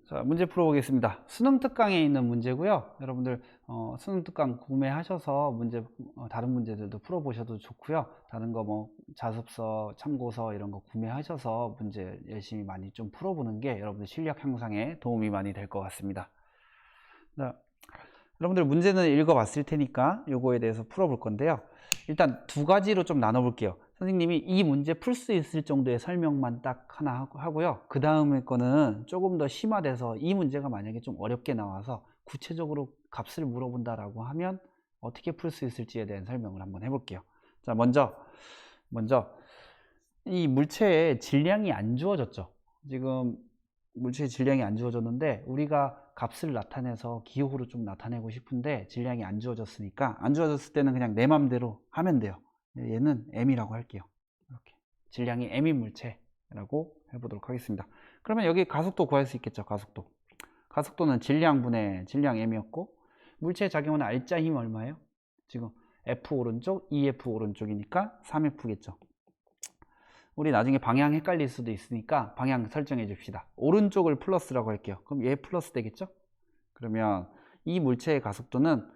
자, 문제 풀어보겠습니다. 수능 특강에 있는 문제고요. 여러분들 수능 특강 구매하셔서 문제 다른 문제들도 풀어보셔도 좋고요. 다른 거 뭐 자습서, 참고서 이런 거 구매하셔서 문제 열심히 많이 좀 풀어보는 게 여러분들 실력 향상에 도움이 많이 될 것 같습니다. 자, 여러분들 문제는 읽어봤을 테니까 요거에 대해서 풀어볼 건데요. 일단 두 가지로 좀 나눠볼게요. 선생님이 이 문제 풀 수 있을 정도의 설명만 딱 하나 하고요. 그 다음에 거는 조금 더 심화돼서 이 문제가 만약에 좀 어렵게 나와서 구체적으로 값을 물어본다라고 하면 어떻게 풀 수 있을지에 대한 설명을 한번 해볼게요. 자, 먼저 이 물체의 질량이 안 주어졌죠. 지금 물체의 질량이 안 주어졌는데 우리가 값을 나타내서 기호로 좀 나타내고 싶은데 질량이 안 주어졌으니까, 안 주어졌을 때는 그냥 내 맘대로 하면 돼요. 얘는 m이라고 할게요. 이렇게 질량이 m인 물체라고 해보도록 하겠습니다. 그러면 여기 가속도 구할 수 있겠죠. 가속도는 질량분의 질량 m이었고, 물체의 작용하는 R자 힘 얼마예요? 지금 F 오른쪽, EF 오른쪽이니까 3F겠죠. 우리 나중에 방향 헷갈릴 수도 있으니까 방향 설정해 줍시다. 오른쪽을 플러스라고 할게요. 그럼 얘 플러스 되겠죠? 그러면 이 물체의 가속도는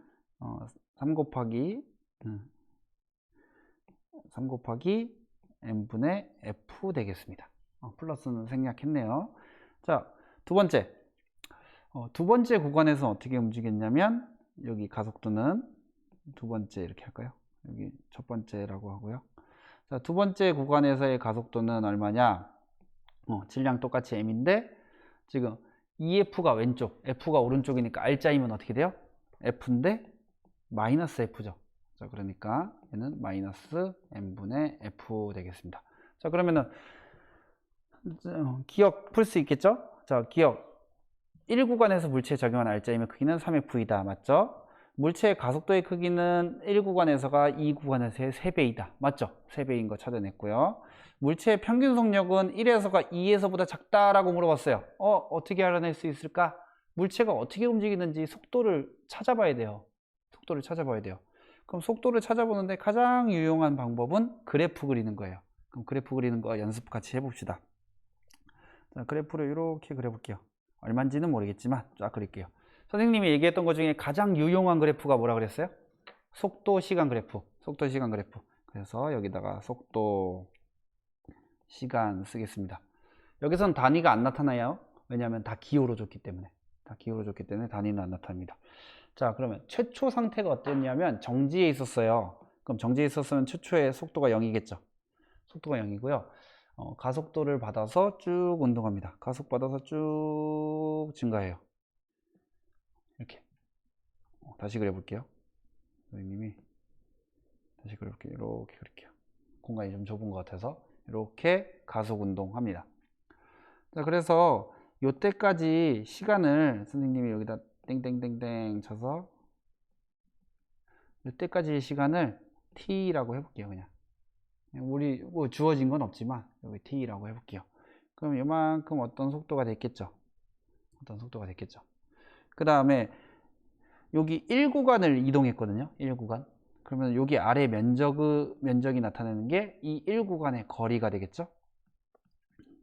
3 곱하기 m분의 f 되겠습니다. 플러스는 생략했네요. 자, 두 번째 구간에서 어떻게 움직였냐면, 여기 가속도는 두 번째 이렇게 할까요? 여기 첫 번째라고 하고요. 자, 두 번째 구간에서의 가속도는 얼마냐? 질량 똑같이 m인데 지금 EF가 왼쪽, F가 오른쪽이니까 R자이면 어떻게 돼요? F인데 마이너스 F죠. 자, 그러니까 얘는 마이너스 m분의 f 되겠습니다. 자, 그러면은 기억 풀 수 있겠죠? 자, 기억 1구간에서 물체에 작용하는 R자임의 크기는 3F이다. 맞죠? 물체의 가속도의 크기는 1구간에서가 2구간에서의 3배이다. 맞죠? 3배인 거 찾아냈고요. 물체의 평균 속력은 1에서가 2에서보다 작다라고 물어봤어요. 어떻게 알아낼 수 있을까? 물체가 어떻게 움직이는지 속도를 찾아봐야 돼요. 그럼 속도를 찾아보는데 가장 유용한 방법은 그래프 그리는 거예요. 그럼 그래프 그리는 거 연습 같이 해봅시다. 자, 그래프를 이렇게 그려볼게요. 얼마인지는 모르겠지만 쫙 그릴게요. 선생님이 얘기했던 것 중에 가장 유용한 그래프가 뭐라 그랬어요? 속도 시간 그래프. 그래서 여기다가 속도 시간 쓰겠습니다. 여기선 단위가 안 나타나요. 왜냐하면 다 기호로 줬기 때문에 단위는 안 나타납니다. 자, 그러면 최초 상태가 어땠냐면 정지에 있었어요. 그럼 정지에 있었으면 최초의 속도가 0이겠죠. 속도가 0이고요. 가속도를 받아서 쭉 운동합니다. 가속받아서 쭉 증가해요. 이렇게. 다시 그려볼게요. 선생님이 다시 그려볼게요. 이렇게 그릴게요. 공간이 좀 좁은 것 같아서 이렇게 가속 운동합니다. 자, 그래서 요때까지 시간을 선생님이 여기다 땡땡땡땡 쳐서 요때까지 시간을 t라고 해볼게요. 그냥 우리 뭐 주어진 건 없지만 여기 t라고 해볼게요. 그럼 이만큼 어떤 속도가 됐겠죠. 그 다음에 여기 1구간을 이동했거든요. 1구간. 그러면 여기 아래 면적이 나타내는 게 이 1구간의 거리가 되겠죠.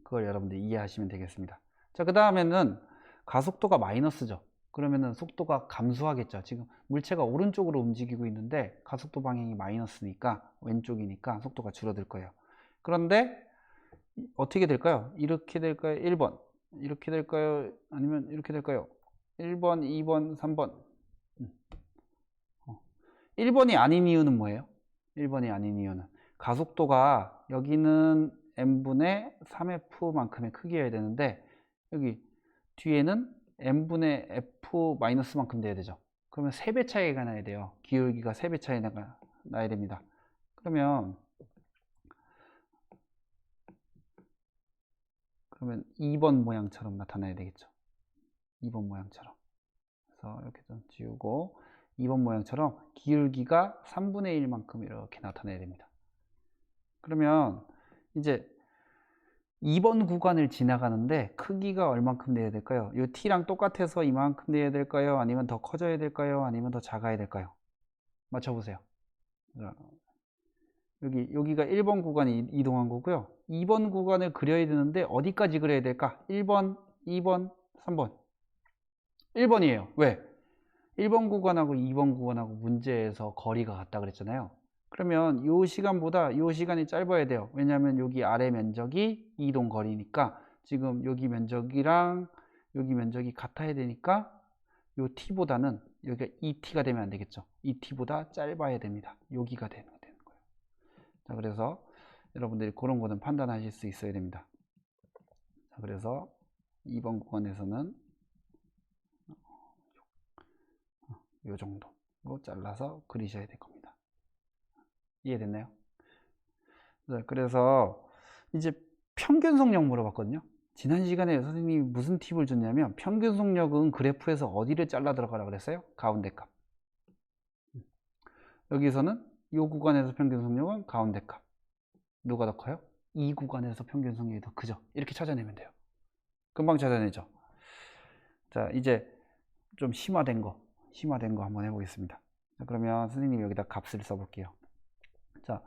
그걸 여러분들 이해하시면 되겠습니다. 자, 그 다음에는 가속도가 마이너스죠. 그러면은 속도가 감소하겠죠. 지금 물체가 오른쪽으로 움직이고 있는데 가속도 방향이 마이너스니까, 왼쪽이니까 속도가 줄어들 거예요. 그런데 어떻게 될까요? 이렇게 될까요? 1번 이렇게 될까요? 아니면 이렇게 될까요? 1번, 2번, 3번. 1번이 아닌 이유는 뭐예요? 1번이 아닌 이유는 가속도가 여기는 m분의 3f만큼의 크기여야 되는데 여기 뒤에는 m분의 f 마이너스만큼 돼야 되죠. 그러면 3배 차이가 나야 돼요. 기울기가 3배 차이가 나야 됩니다. 그러면 2번 모양처럼 나타나야 되겠죠. 2번 모양처럼. 그래서 이렇게 좀 지우고 2번 모양처럼 기울기가 3분의 1만큼 이렇게 나타나야 됩니다. 그러면 이제 2번 구간을 지나가는데 크기가 얼만큼 돼야 될까요? 이 t랑 똑같아서 이만큼 돼야 될까요? 아니면 더 커져야 될까요? 아니면 더 작아야 될까요? 맞춰보세요. 여기가 1번 구간이 이동한 거고요. 2번 구간을 그려야 되는데 어디까지 그려야 될까? 1번, 2번, 3번. 1번이에요. 왜? 1번 구간하고 2번 구간하고 문제에서 거리가 같다 그랬잖아요. 그러면 이 시간보다 이 시간이 짧아야 돼요. 왜냐하면 여기 아래 면적이 이동 거리니까 지금 여기 면적이랑 여기 면적이 같아야 되니까 이 t보다는 여기가 2t가 되면 안 되겠죠. 2t보다 짧아야 됩니다. 여기가 되는 거예요. 자, 그래서 여러분들이 그런 거는 판단하실 수 있어야 됩니다. 자, 그래서 2번 구간에서는 이 정도로 잘라서 그리셔야 될 겁니다. 이해됐나요? 자, 그래서 이제 평균 속력 물어봤거든요. 지난 시간에 선생님이 무슨 팁을 줬냐면 평균 속력은 그래프에서 어디를 잘라 들어가라 그랬어요? 가운데 값. 여기서는 이 구간에서 평균 속력은 가운데 값. 누가 더 커요? 이 구간에서 평균 속력이 더 크죠. 이렇게 찾아내면 돼요. 금방 찾아내죠. 자, 이제 좀 심화된 거 한번 해보겠습니다. 자, 그러면 선생님이 여기다 값을 써볼게요. 자,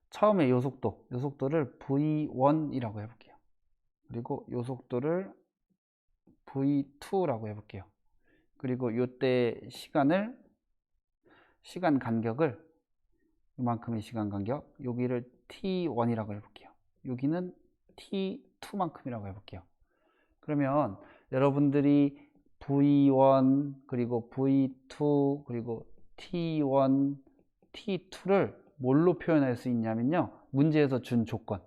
처음에 요 속도를 V1이라고 해볼게요. 그리고 요 속도를 V2라고 해볼게요. 그리고 요때 시간 간격을 이만큼의 시간 간격, 여기를 T1이라고 해볼게요. 여기는 T2만큼이라고 해볼게요. 그러면 여러분들이 V1 그리고 V2 그리고 T1, T2를 뭘로 표현할 수 있냐면요. 문제에서 준 조건,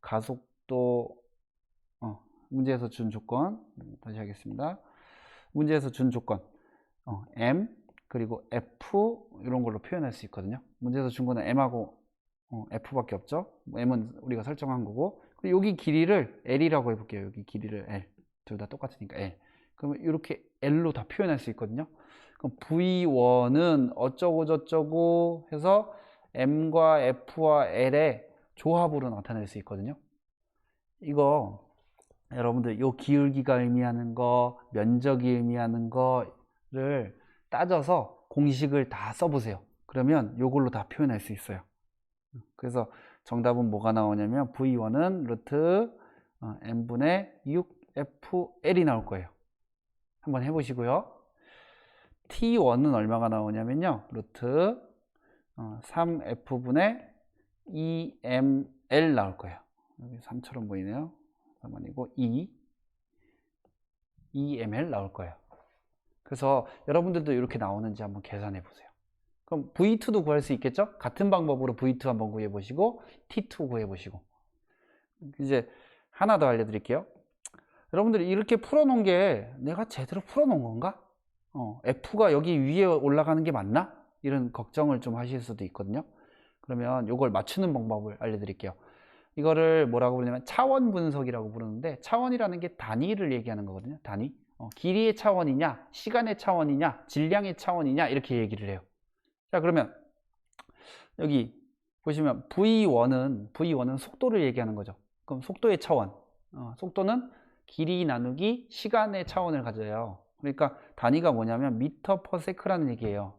가속도, 문제에서 준 조건, 다시 하겠습니다. 문제에서 준 조건, M 그리고 F 이런 걸로 표현할 수 있거든요. 문제에서 준 거는 M하고 F밖에 없죠. M은 우리가 설정한 거고, 그리고 여기 길이를 L이라고 해볼게요. 여기 길이를 L, 둘 다 똑같으니까 L. 그러면 이렇게 L로 다 표현할 수 있거든요. 그럼 V1은 어쩌고 저쩌고 해서 M과 F와 L의 조합으로 나타낼 수 있거든요. 이거 여러분들 요 기울기가 의미하는 거, 면적이 의미하는 거를 따져서 공식을 다 써보세요. 그러면 요걸로 다 표현할 수 있어요. 그래서 정답은 뭐가 나오냐면 V1은 루트 M분의 6FL이 나올 거예요. 한번 해보시고요. T1은 얼마가 나오냐면요. 루트 3F분의 2ML 나올 거예요. 여기 3처럼 보이네요. 3 아니고 2ML 나올 거예요. 그래서 여러분들도 이렇게 나오는지 한번 계산해 보세요. 그럼 V2도 구할 수 있겠죠? 같은 방법으로 V2 한번 구해 보시고 T2 구해 보시고. 이제 하나 더 알려드릴게요. 여러분들이 이렇게 풀어놓은 게 내가 제대로 풀어놓은 건가? F가 여기 위에 올라가는 게 맞나? 이런 걱정을 좀 하실 수도 있거든요. 그러면 이걸 맞추는 방법을 알려드릴게요. 이거를 뭐라고 부르냐면 차원 분석이라고 부르는데, 차원이라는 게 단위를 얘기하는 거거든요. 단위. 길이의 차원이냐, 시간의 차원이냐, 질량의 차원이냐, 이렇게 얘기를 해요. 자, 그러면 여기 보시면 V1은 속도를 얘기하는 거죠. 그럼 속도의 차원, 속도는 길이 나누기 시간의 차원을 가져요. 그러니까 단위가 뭐냐면 미터 퍼 세크라는 얘기예요.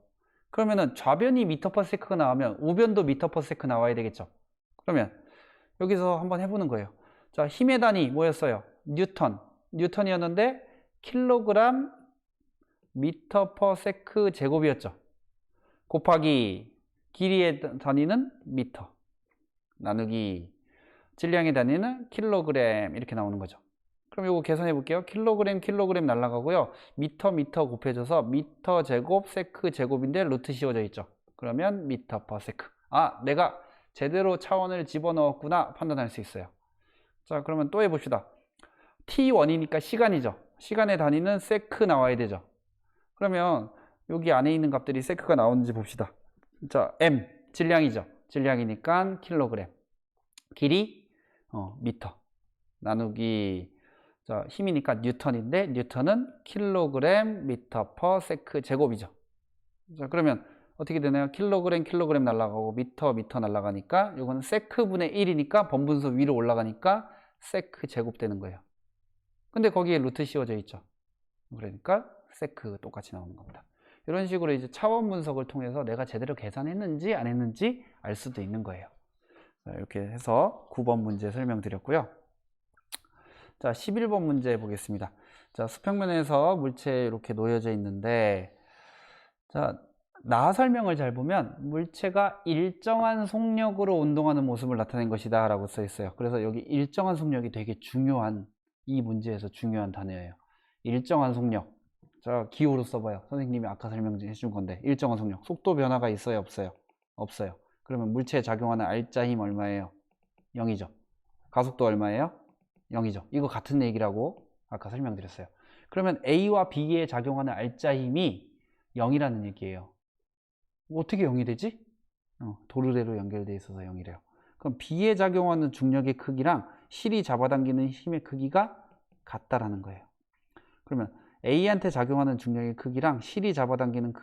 그러면은 좌변이 미터 퍼 세크가 나오면 우변도 미터 퍼 세크 나와야 되겠죠. 그러면 여기서 한번 해보는 거예요. 자, 힘의 단위 뭐였어요? 뉴턴이었는데 킬로그램 미터 퍼 세크 제곱이었죠. 곱하기 길이의 단위는 미터 나누기 질량의 단위는 킬로그램, 이렇게 나오는 거죠. 그럼 이거 계산해 볼게요. 킬로그램 날라가고요. 미터 곱해져서 미터 제곱 세크 제곱인데 루트 씌워져 있죠. 그러면 미터 퍼 세크. 아, 내가 제대로 차원을 집어넣었구나 판단할 수 있어요. 자, 그러면 또 해봅시다. T1이니까 시간이죠. 시간의 단위는 세크 나와야 되죠. 그러면 여기 안에 있는 값들이 세크가 나오는지 봅시다. 자, M 질량이죠. 질량이니까 킬로그램, 길이 미터 나누기, 자, 힘이니까 뉴턴인데 뉴턴은 킬로그램 미터 퍼 세크 제곱이죠. 자, 그러면 어떻게 되나요? 킬로그램 날아가고 미터 날아가니까 이거는 세크분의 1이니까 번분수 위로 올라가니까 세크 제곱 되는 거예요. 근데 거기에 루트 씌워져 있죠. 그러니까 세크 똑같이 나오는 겁니다. 이런 식으로 이제 차원 분석을 통해서 내가 제대로 계산했는지 안 했는지 알 수도 있는 거예요. 자, 이렇게 해서 9번 문제 설명드렸고요. 자, 11번 문제 보겠습니다. 자, 수평면에서 물체 이렇게 놓여져 있는데, 자, 나 설명을 잘 보면 물체가 일정한 속력으로 운동하는 모습을 나타낸 것이다 라고 써 있어요. 그래서 여기 일정한 속력이 되게 중요한, 이 문제에서 중요한 단어예요. 일정한 속력. 자, 기호로 써봐요. 선생님이 아까 설명해 준 건데, 일정한 속력. 속도 변화가 있어요, 없어요? 없어요. 그러면 물체에 작용하는 알짜 힘 얼마예요? 0이죠. 가속도 얼마예요? 0이죠. 이거 같은 얘기라고 아까 설명드렸어요. 그러면 A와 B에 작용하는 알짜 힘이 0이라는 얘기예요. 어떻게 0이 되지? 도르래로 연결되어 있어서 0이래요. 그럼 B에 작용하는 중력의 크기랑 실이 잡아당기는 힘의 크기가 같다라는 거예요. 그러면 A한테 작용하는 중력의 크기랑 실이 잡아당기는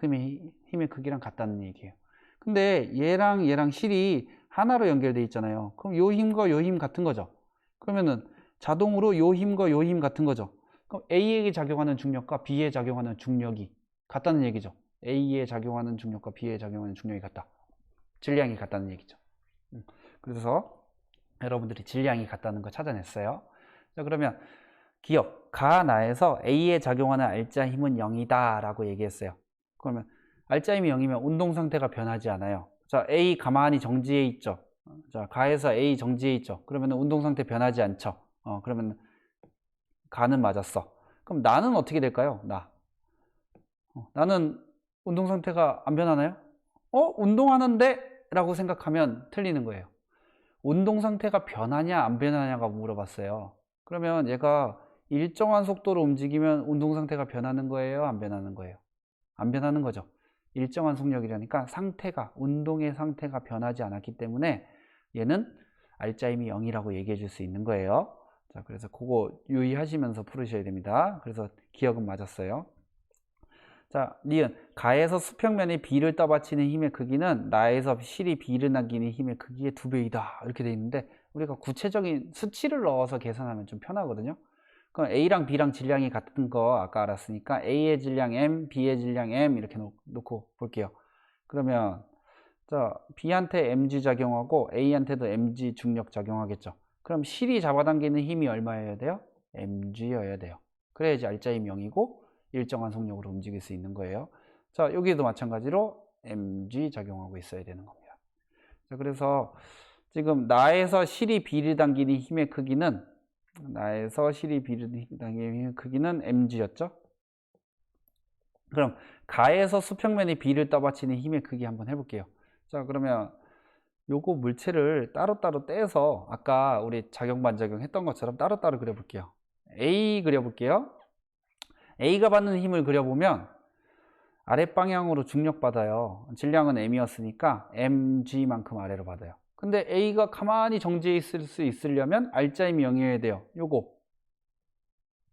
힘의 크기랑 같다는 얘기예요. 근데 얘랑 실이 하나로 연결되어 있잖아요. 그럼 요 힘과 요 힘 같은 거죠. 그러면은 자동으로 요 힘과 요 힘 같은 거죠. 그럼 A에게 작용하는 중력과 B에 작용하는 중력이 같다는 얘기죠. A에 작용하는 중력과 B에 작용하는 중력이 같다. 질량이 같다는 얘기죠. 그래서 여러분들이 질량이 같다는 거 찾아냈어요. 자, 그러면 기억, 가나에서 A에 작용하는 알짜 힘은 0이다 라고 얘기했어요. 그러면 알짜 힘이 0이면 운동 상태가 변하지 않아요. 자, A 가만히 정지해 있죠. 자, 가에서 A 정지해 있죠. 그러면 운동 상태 변하지 않죠. 그러면 가는 맞았어. 그럼 나는 어떻게 될까요? 나는 운동 상태가 안 변하나요? 운동하는데? 라고 생각하면 틀리는 거예요. 운동 상태가 변하냐 안 변하냐가 물어봤어요. 그러면 얘가 일정한 속도로 움직이면 운동 상태가 변하는 거예요? 안 변하는 거예요? 안 변하는 거죠. 일정한 속력이라니까 운동의 상태가 변하지 않았기 때문에 얘는 알짜 힘이 0이라고 얘기해 줄 수 있는 거예요. 자, 그래서 그거 유의하시면서 풀으셔야 됩니다. 그래서 기억은 맞았어요. 자, 니은 가에서 수평면이 B를 떠받치는 힘의 크기는 나에서 실이 B를 남기는 힘의 크기의 2배이다 이렇게 돼 있는데, 우리가 구체적인 수치를 넣어서 계산하면 좀 편하거든요. 그럼 A랑 B랑 질량이 같은 거 아까 알았으니까 A의 질량 M, B의 질량 M 이렇게 놓고 볼게요. 그러면 자, B한테 mg 작용하고 A한테도 mg 중력 작용하겠죠. 그럼 실이 잡아당기는 힘이 얼마여야 돼요? mg여야 돼요. 그래야지 알짜 힘 0이고 일정한 속력으로 움직일 수 있는 거예요. 자, 여기도 마찬가지로 mg 작용하고 있어야 되는 겁니다. 자, 그래서 지금 나에서 실이 B를 당기는 힘의 크기는 mg였죠. 그럼 가에서 수평면이 B를 떠받치는 힘의 크기 한번 해볼게요. 자, 그러면 요거 물체를 따로따로 떼서 아까 우리 작용 반작용 했던 것처럼 따로따로 그려볼게요. A 그려볼게요. A가 받는 힘을 그려보면 아랫방향으로 중력받아요. 질량은 m이었으니까 mg만큼 아래로 받아요. 근데 A가 가만히 정지해 있을 수 있으려면 알짜 힘이 0이어야 돼요. 요거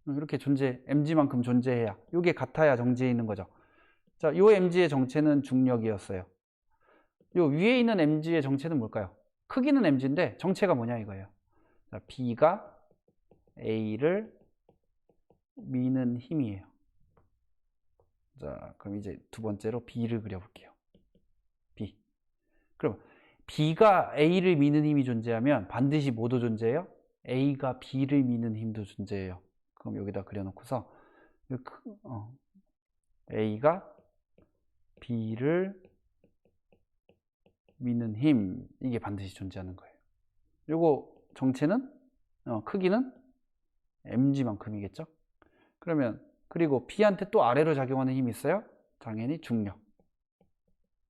이렇게 mg만큼 존재해야, 요게 같아야 정지해 있는 거죠. 자, 요 mg의 정체는 중력이었어요. 요 위에 있는 mg의 정체는 뭘까요? 크기는 mg인데 정체가 뭐냐 이거예요. 자, B가 A를 미는 힘이에요. 자, 그럼 이제 두 번째로 B를 그려볼게요. B. 그럼 B가 A를 미는 힘이 존재하면 반드시 뭐도 존재해요? A가 B를 미는 힘도 존재해요. 그럼 여기다 그려놓고서 A가 B를 미는 힘, 이게 반드시 존재하는 거예요. 요거 정체는 크기는 mg만큼이겠죠. 그러면 그리고 B한테 또 아래로 작용하는 힘이 있어요. 당연히 중력.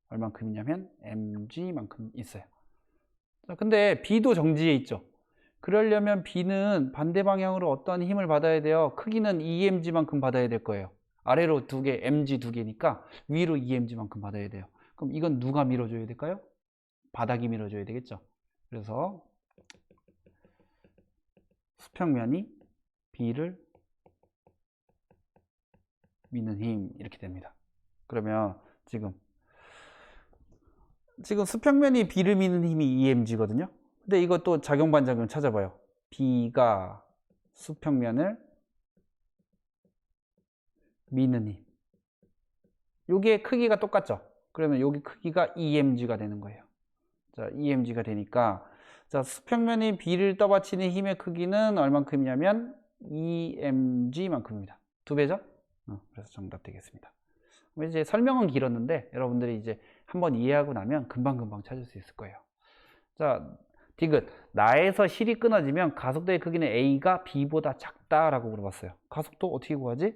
얼만큼이냐면 mg만큼 있어요. 자, 근데 B도 정지해 있죠. 그러려면 B는 반대 방향으로 어떤 힘을 받아야 돼요? 크기는 2mg만큼 받아야 될 거예요. 아래로 두 개, mg 두 개니까 위로 2mg만큼 받아야 돼요. 그럼 이건 누가 밀어줘야 될까요? 바닥이 밀어줘야 되겠죠. 그래서 수평면이 B를 미는 힘 이렇게 됩니다. 그러면 지금 수평면이 B를 미는 힘이 2mg거든요. 근데 이것도 작용 반작용 찾아봐요. B가 수평면을 미는 힘. 요게 크기가 똑같죠. 그러면 여기 크기가 2mg가 되는 거예요. 자, 2mg가 되니까 자, 수평면이 B를 떠받치는 힘의 크기는 얼만큼이냐면 EMG만큼입니다. 2배죠? 그래서 정답 되겠습니다. 이제 설명은 길었는데 여러분들이 이제 한번 이해하고 나면 금방금방 찾을 수 있을 거예요. 자, 디귿. 나에서 실이 끊어지면 가속도의 크기는 A가 B보다 작다라고 물어봤어요. 가속도 어떻게 구하지?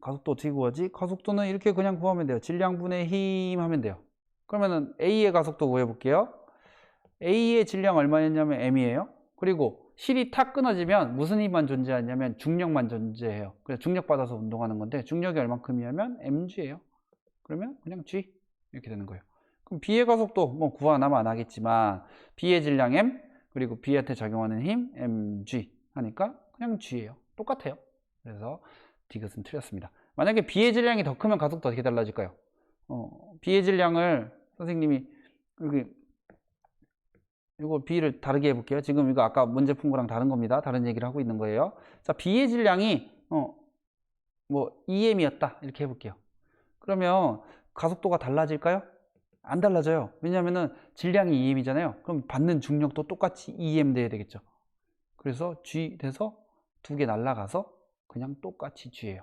가속도 어떻게 구하지? 가속도는 이렇게 그냥 구하면 돼요. 질량분의 힘 하면 돼요. 그러면은 A의 가속도 구해볼게요. A의 질량 얼마였냐면 M이에요. 그리고 실이 탁 끊어지면 무슨 힘만 존재하냐면 중력만 존재해요. 그래서 중력 받아서 운동하는 건데 중력이 얼만큼이냐면 mg예요. 그러면 그냥 g 이렇게 되는 거예요. 그럼 B의 가속도 뭐 구하나면 안 하겠지만 B의 질량 m 그리고 B한테 적용하는 힘 mg 하니까 그냥 g예요. 똑같아요. 그래서 디귿은 틀렸습니다. 만약에 B의 질량이 더 크면 가속도 어떻게 달라질까요? B의 질량을 선생님이 여기 이거 B를 다르게 해볼게요. 지금 이거 아까 문제 푼 거랑 다른 겁니다. 다른 얘기를 하고 있는 거예요. 자, B의 질량이 뭐 EM이었다 이렇게 해볼게요. 그러면 가속도가 달라질까요? 안 달라져요. 왜냐하면 질량이 EM이잖아요. 그럼 받는 중력도 똑같이 EM 돼야 되겠죠. 그래서 G 돼서 두 개 날라가서 그냥 똑같이 G예요.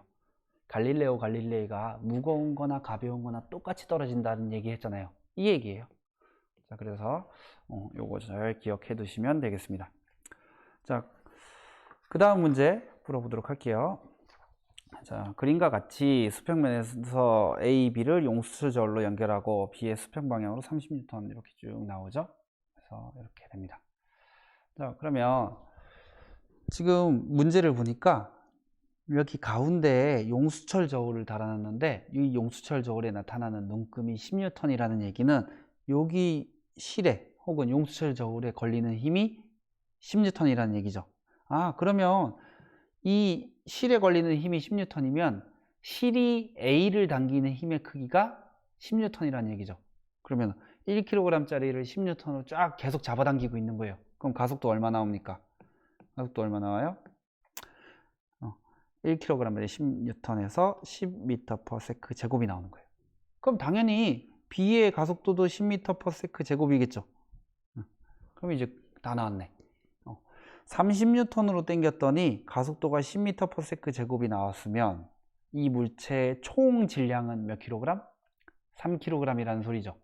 갈릴레이가 무거운 거나 가벼운 거나 똑같이 떨어진다는 얘기 했잖아요. 이 얘기예요. 자, 그래서 요거 잘 기억해 두시면 되겠습니다. 자, 그 다음 문제 풀어보도록 할게요. 자, 그림과 같이 수평면에서 A, B를 용수철 저울로 연결하고 B의 수평 방향으로 30N 이렇게 쭉 나오죠. 그래서 이렇게 됩니다. 자, 그러면 지금 문제를 보니까 여기 가운데에 용수철 저울을 달아놨는데 이 용수철 저울에 나타나는 눈금이 10N이라는 얘기는 여기 실에 혹은 용수철 저울에 걸리는 힘이 10N이라는 얘기죠. 아, 그러면 이 실에 걸리는 힘이 10N이면 실이 A를 당기는 힘의 크기가 10N이라는 얘기죠. 그러면 1kg짜리를 10N으로 쫙 계속 잡아당기고 있는 거예요. 그럼 가속도 얼마 나옵니까? 가속도 얼마 나와요? 1kg에 10N에서 10m/s 제곱이 나오는 거예요. 그럼 당연히 B의 가속도도 10m/s 제곱이겠죠. 그럼 이제 다 나왔네. 30N으로 당겼더니 가속도가 10m/s 제곱이 나왔으면 이 물체의 총 질량은 몇 킬로그램? 3kg이라는 소리죠.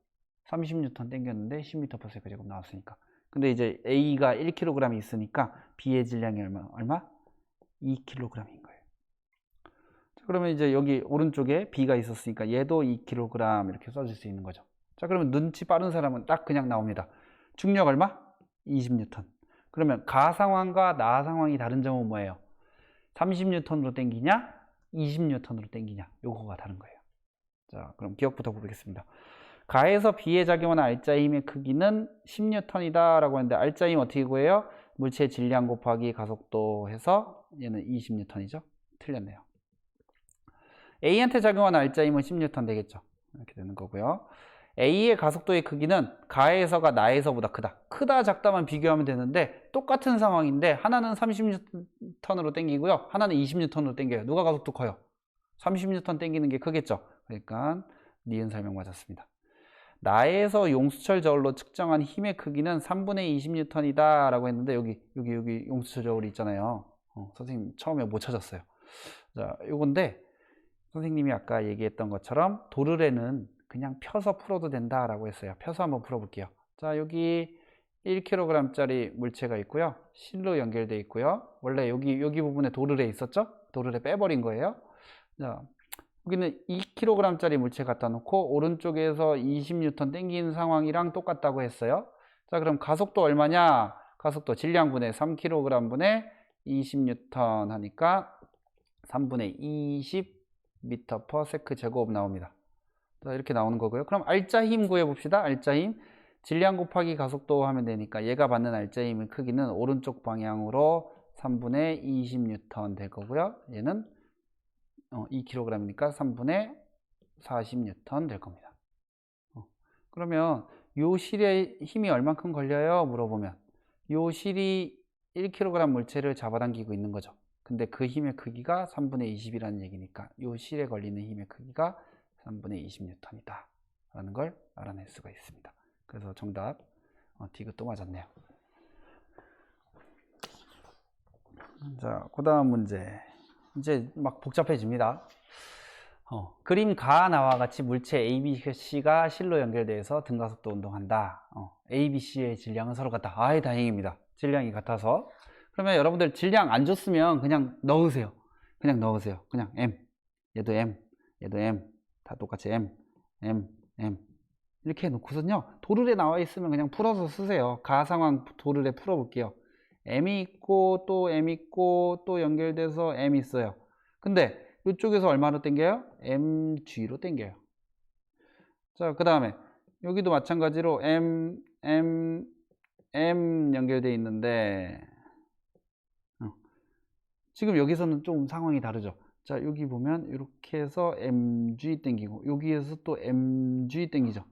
30N 당겼는데 10m/s 제곱 나왔으니까. 근데 이제 A가 1kg이 있으니까 B의 질량이 얼마? 2kg인 거예요. 그러면 이제 여기 오른쪽에 B가 있었으니까 얘도 2kg 이렇게 써줄 수 있는 거죠. 자, 그러면 눈치 빠른 사람은 딱 그냥 나옵니다. 중력 얼마? 20N. 그러면 가 상황과 나 상황이 다른 점은 뭐예요? 30N으로 당기냐? 20N으로 당기냐? 요거가 다른 거예요. 자, 그럼 기억부터 보겠습니다. 가에서 B에 작용하는 알짜 힘의 크기는 10N이다 라고 했는데 알짜 힘 어떻게 구해요? 물체의 질량 곱하기 가속도 해서 얘는 20N이죠. 틀렸네요. A한테 작용하는 알짜 힘은 10N 되겠죠. 이렇게 되는 거고요. A의 가속도의 크기는 가에서가 나에서보다 크다 작다만 비교하면 되는데 똑같은 상황인데 하나는 30N으로 당기고요, 하나는 20N으로 당겨요. 누가 가속도 커요? 30N 당기는 게 크겠죠. 그러니까 니은 설명 맞았습니다. 나에서 용수철 저울로 측정한 힘의 크기는 3분의 20N이다 라고 했는데 여기 용수철 저울이 있잖아요. 선생님 처음에 못 찾았어요. 자, 요건데 선생님이 아까 얘기했던 것처럼 도르래는 그냥 펴서 풀어도 된다라고 했어요. 펴서 한번 풀어볼게요. 자, 여기 1kg짜리 물체가 있고요. 실로 연결되어 있고요. 원래 여기 부분에 도르래 있었죠? 도르래 빼버린 거예요. 자, 여기는 2kg짜리 물체 갖다 놓고 오른쪽에서 20N 당기는 상황이랑 똑같다고 했어요. 자, 그럼 가속도 얼마냐? 가속도 질량분의 3kg 분의 20N 하니까 3분의 20m/s 제곱 나옵니다. 자, 이렇게 나오는 거고요. 그럼 알짜 힘 구해봅시다. 알짜 힘. 질량 곱하기 가속도 하면 되니까 얘가 받는 알짜 힘의 크기는 오른쪽 방향으로 3분의 20N 될 거고요. 얘는 2kg이니까 3분의 40N 될 겁니다. 그러면 요 실의 힘이 얼만큼 걸려요? 물어보면 요 실이 1kg 물체를 잡아당기고 있는 거죠. 근데 그 힘의 크기가 3분의 20이라는 얘기니까 요 실에 걸리는 힘의 크기가 3분의 20N이다 라는 걸 알아낼 수가 있습니다. 그래서 정답 디귿도 맞았네요. 자, 그 다음 문제. 이제 막 복잡해집니다. 그림 가나와 같이 물체 A, B, C가 실로 연결돼서 등가속도 운동한다. A, B, C의 질량은 서로 같다. 아이, 다행입니다. 질량이 같아서. 그러면 여러분들 질량 안 줬으면 그냥 넣으세요. 그냥 넣으세요. 그냥 M. 얘도 M. 얘도 M. 다 똑같이 M. M. M. 이렇게 해놓고서는요. 도르래 나와 있으면 그냥 풀어서 쓰세요. 가상황 도르래 풀어볼게요. M이 있고 또 M 있고 또 연결돼서 M 있어요. 근데 이쪽에서 얼마로 당겨요? mg로 당겨요. 자, 그 다음에 여기도 마찬가지로 m 연결되어 있는데 지금 여기서는 좀 상황이 다르죠. 자, 여기 보면 이렇게 해서 mg 당기고 여기에서 또 mg 당기죠.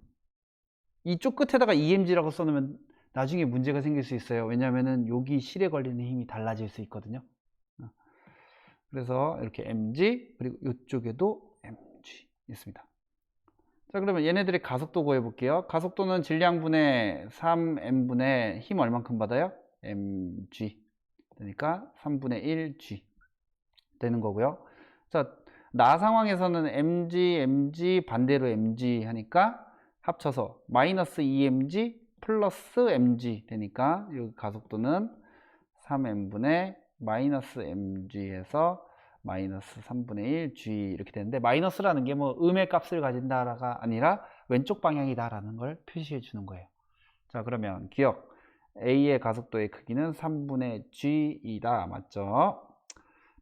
이쪽 끝에다가 emg라고 써놓으면 나중에 문제가 생길 수 있어요. 왜냐하면 여기 실에 걸리는 힘이 달라질 수 있거든요. 그래서 이렇게 mg 그리고 이쪽에도 mg 있습니다. 자, 그러면 얘네들의 가속도 구해 볼게요. 가속도는 질량분의 3m분의 힘 얼만큼 받아요? mg. 그러니까 3분의 1g 되는 거고요. 자, 나 상황에서는 mg 반대로 mg 하니까 합쳐서 마이너스 2mg 플러스 mg 되니까 여기 가속도는 3m분의 마이너스 mg에서 마이너스 3분의 1 g 이렇게 되는데, 마이너스라는 게 뭐 음의 값을 가진다가 아니라 왼쪽 방향이다 라는 걸 표시해 주는 거예요. 자, 그러면 기억, A의 가속도의 크기는 3분의 g이다. 맞죠?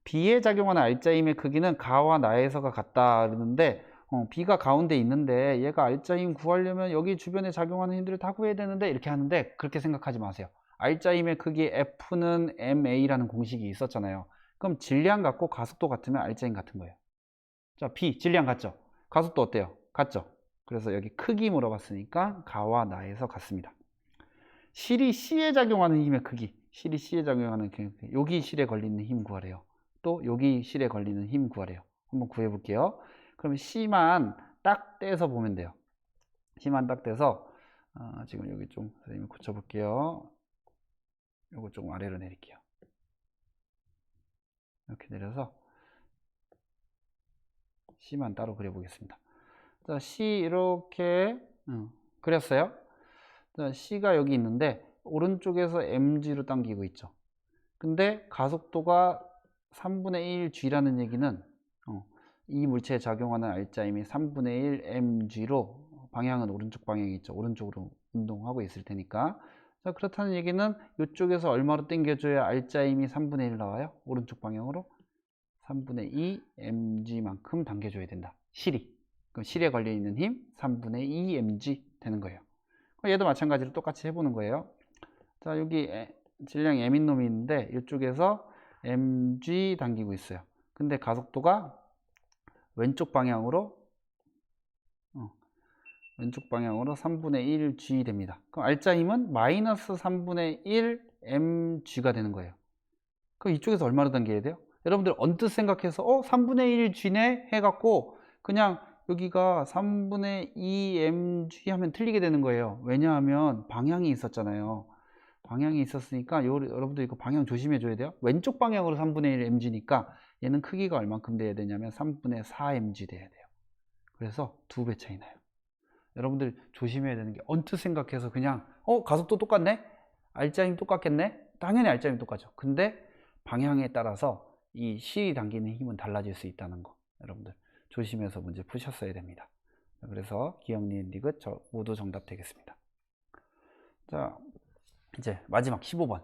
B에 작용하는 알짜힘의 크기는 가와 나에서가 같다 그러는데, B가 가운데 있는데 얘가 알짜힘 구하려면 여기 주변에 작용하는 힘들을 다 구해야 되는데 이렇게 하는데, 그렇게 생각하지 마세요. 알짜힘의 크기 F는 ma라는 공식이 있었잖아요. 그럼 질량 같고 가속도 같으면 알짜힘 같은 거예요. 자, B 질량 같죠? 가속도 어때요? 같죠? 그래서 여기 크기 물어봤으니까 가와 나에서 같습니다. 실이 C에 작용하는 힘의 크기, 실이 C에 작용하는 힘의 크기, 여기 실에 걸리는 힘 구하래요. 또 여기 실에 걸리는 힘 구하래요. 한번 구해 볼게요. 그럼 C만 딱 떼서 보면 돼요. C만 딱 떼서 지금 여기 좀 선생님이 고쳐 볼게요. 요거 조금 아래로 내릴게요. 이렇게 내려서 C만 따로 그려 보겠습니다. 자, C 이렇게 그렸어요. 자, C가 여기 있는데 오른쪽에서 mg로 당기고 있죠. 근데 가속도가 3분의 1 g라는 얘기는 이 물체에 작용하는 알짜힘이 3분의 1 mg로, 방향은 오른쪽 방향이 있죠. 오른쪽으로 운동하고 있을 테니까. 자, 그렇다는 얘기는 이쪽에서 얼마로 당겨줘야 알짜힘이 3분의 1 나와요? 오른쪽 방향으로 3분의 2 mg만큼 당겨줘야 된다. 실이. 그럼 실에 걸려있는 힘 3분의 2 mg 되는 거예요. 얘도 마찬가지로 똑같이 해보는 거예요. 자, 여기 질량 m인 놈이 있는데 이쪽에서 mg 당기고 있어요. 근데 가속도가 왼쪽 방향으로 3분의 1 g 됩니다. 그럼 알짜힘은 마이너스 3분의 1 mg가 되는 거예요. 그럼 이쪽에서 얼마로 당겨야 돼요? 여러분들 언뜻 생각해서 3분의 1 g네 해갖고 그냥 여기가 3분의 2 mg 하면 틀리게 되는 거예요. 왜냐하면 방향이 있었잖아요. 방향이 있었으니까 여러분들 이거 방향 조심해 줘야 돼요. 왼쪽 방향으로 3분의 1 mg니까 얘는 크기가 얼만큼 돼야 되냐면 3분의 4 mg 돼야 돼요. 그래서 2배 차이 나요. 여러분들 조심해야 되는 게, 언뜻 생각해서 그냥 가속도 똑같네? 알짜힘 똑같겠네? 당연히 알짜힘 똑같죠. 근데 방향에 따라서 이 실이 당기는 힘은 달라질 수 있다는 거, 여러분들 조심해서 문제 푸셨어야 됩니다. 그래서 기억, 니은, 디귿 모두 정답 되겠습니다. 자, 이제 마지막 15번.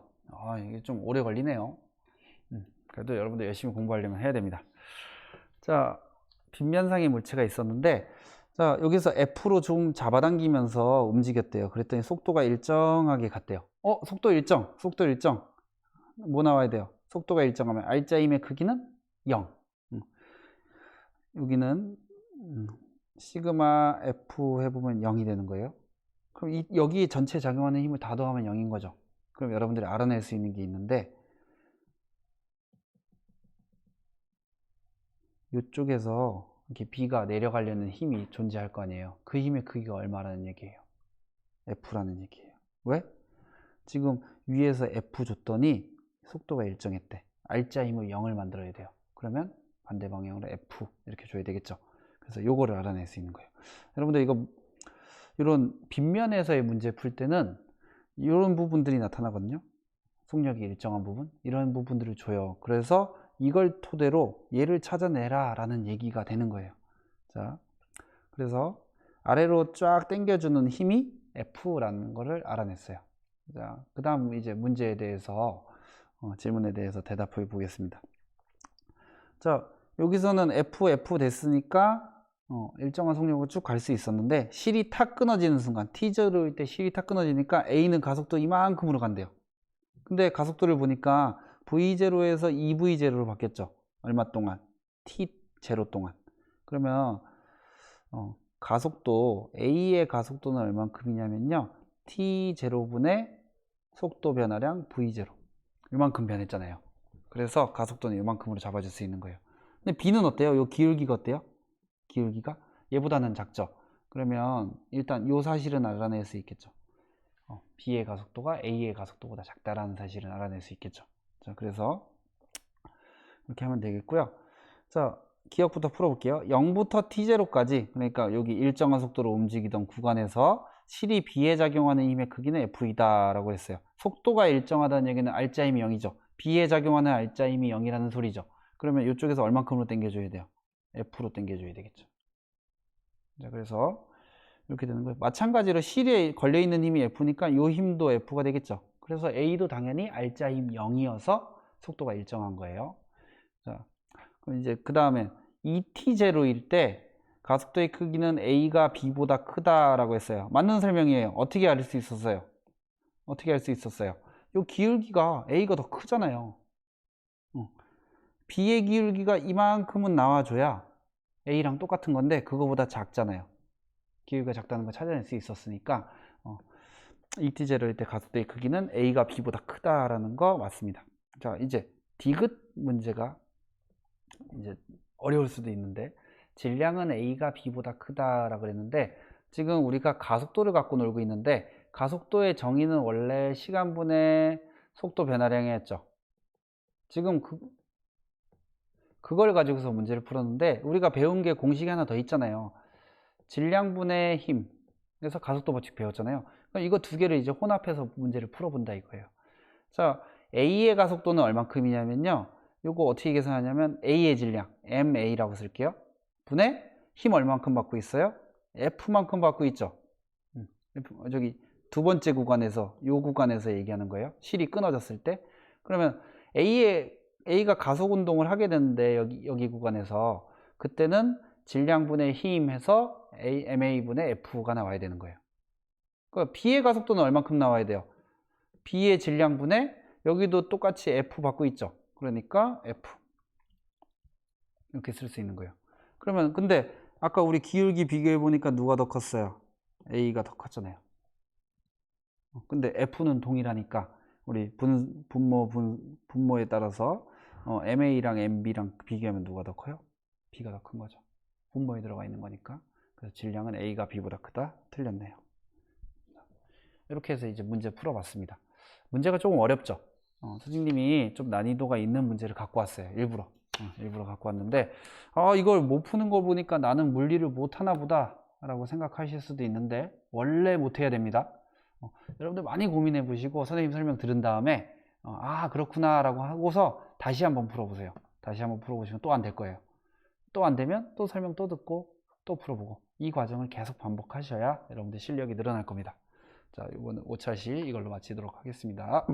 이게 좀 오래 걸리네요. 그래도 여러분들 열심히 공부하려면 해야 됩니다. 자, 빗면상의 물체가 있었는데, 자, 여기서 F로 좀 잡아당기면서 움직였대요. 그랬더니 속도가 일정하게 갔대요. 속도 일정, 속도 일정. 뭐 나와야 돼요? 속도가 일정하면 알짜힘의 크기는 0. 여기는 시그마 F 해보면 0이 되는 거예요. 그럼 여기 전체 작용하는 힘을 다 더하면 0인 거죠. 그럼 여러분들이 알아낼 수 있는 게 있는데, 이쪽에서 이렇게 B가 내려가려는 힘이 존재할 거 아니에요. 그 힘의 크기가 얼마라는 얘기예요? F라는 얘기예요. 왜? 지금 위에서 F 줬더니 속도가 일정했대. 알자 힘을 0을 만들어야 돼요. 그러면 반대 방향으로 F 이렇게 줘야 되겠죠. 그래서 요거를 알아낼 수 있는 거예요. 여러분들 이거 이런 빗면에서의 문제 풀 때는 이런 부분들이 나타나거든요. 속력이 일정한 부분, 이런 부분들을 줘요. 그래서 이걸 토대로 얘를 찾아내라 라는 얘기가 되는 거예요. 자, 그래서 아래로 쫙 당겨주는 힘이 F라는 거를 알아냈어요. 자, 그 다음 이제 문제에 대해서 질문에 대해서 대답해 보겠습니다. 자, 여기서는 F 됐으니까 일정한 속력을 쭉 갈 수 있었는데 실이 탁 끊어지는 순간 T0일 때 실이 탁 끊어지니까 A는 가속도 이만큼으로 간대요. 근데 가속도를 보니까 V0에서 2V0로 바뀌었죠. 얼마 동안? T0 동안. 그러면 가속도 A의 가속도는 얼만큼이냐면요, T0분의 속도 변화량 V0 이만큼 변했잖아요. 그래서 가속도는 이만큼으로 잡아줄 수 있는 거예요. 근데 B는 어때요? 요 기울기가 어때요? 기울기가 얘보다는 작죠. 그러면 일단 요 사실은 알아낼 수 있겠죠. B의 가속도가 A의 가속도보다 작다라는 사실은 알아낼 수 있겠죠. 자, 그래서 이렇게 하면 되겠고요. 자, 기억부터 풀어볼게요. 0부터 T0까지, 그러니까 여기 일정한 속도로 움직이던 구간에서 실이 B에 작용하는 힘의 크기는 F이다 라고 했어요. 속도가 일정하다는 얘기는 알자 힘이 0이죠. B에 작용하는 알자 힘이 0이라는 소리죠. 그러면 이쪽에서 얼만큼으로 당겨줘야 돼요? F로 당겨줘야 되겠죠. 자, 그래서 이렇게 되는 거예요. 마찬가지로 실에 걸려있는 힘이 F니까 이 힘도 F가 되겠죠. 그래서 A도 당연히 알자 힘 0이어서 속도가 일정한 거예요. 자, 그럼 이제 그 다음에 2t0일 때 가속도의 크기는 A가 B보다 크다라고 했어요. 맞는 설명이에요. 어떻게 알 수 있었어요? 어떻게 알 수 있었어요? 이 기울기가 A가 더 크잖아요. B의 기울기가 이만큼은 나와줘야 A랑 똑같은 건데 그거보다 작잖아요. 기울기가 작다는 걸 찾아낼 수 있었으니까 2t0일 때 가속도의 크기는 A가 B보다 크다라는 거 맞습니다. 자, 이제 디귿 문제가 이제 어려울 수도 있는데, 질량은 A가 B보다 크다라고 그랬는데 지금 우리가 가속도를 갖고 놀고 있는데 가속도의 정의는 원래 시간분의 속도 변화량이었죠. 지금 그걸 가지고서 문제를 풀었는데 우리가 배운 게 공식이 하나 더 있잖아요. 질량분의 힘. 그래서 가속도 법칙 배웠잖아요. 그럼 이거 두 개를 이제 혼합해서 문제를 풀어본다 이거예요. 자, A의 가속도는 얼만큼이냐면요, 요거 어떻게 계산하냐면 A의 질량 MA라고 쓸게요. 분의 힘 얼만큼 받고 있어요? F만큼 받고 있죠. 저기 두 번째 구간에서, 요 구간에서 얘기하는 거예요. 실이 끊어졌을 때. 그러면 A가 가속 운동을 하게 되는데 여기 구간에서 그때는 질량분의 힘 해서 MA분의 F가 나와야 되는 거예요. 그러니까 B의 가속도는 얼만큼 나와야 돼요? B의 질량분의, 여기도 똑같이 F 받고 있죠. 그러니까 F 이렇게 쓸 수 있는 거예요. 그러면 근데 아까 우리 기울기 비교해 보니까 누가 더 컸어요? A가 더 컸잖아요. 근데 F는 동일하니까 우리 분모에 따라서 MA랑 MB랑 비교하면 누가 더 커요? B가 더 큰 거죠. 분모에 들어가 있는 거니까. 그래서 질량은 A가 B보다 크다. 틀렸네요. 이렇게 해서 이제 문제 풀어봤습니다. 문제가 조금 어렵죠. 선생님이 좀 난이도가 있는 문제를 갖고 왔어요. 일부러 갖고 왔는데 이걸 못 푸는 거 보니까 나는 물리를 못 하나 보다 라고 생각하실 수도 있는데 원래 못 해야 됩니다. 여러분들 많이 고민해 보시고 선생님 설명 들은 다음에 그렇구나 라고 하고서 다시 한번 풀어보세요. 다시 한번 풀어보시면 또 안 될 거예요. 또 안 되면 또 설명 또 듣고 또 풀어보고, 이 과정을 계속 반복하셔야 여러분들 실력이 늘어날 겁니다. 자, 이번 5차시 이걸로 마치도록 하겠습니다.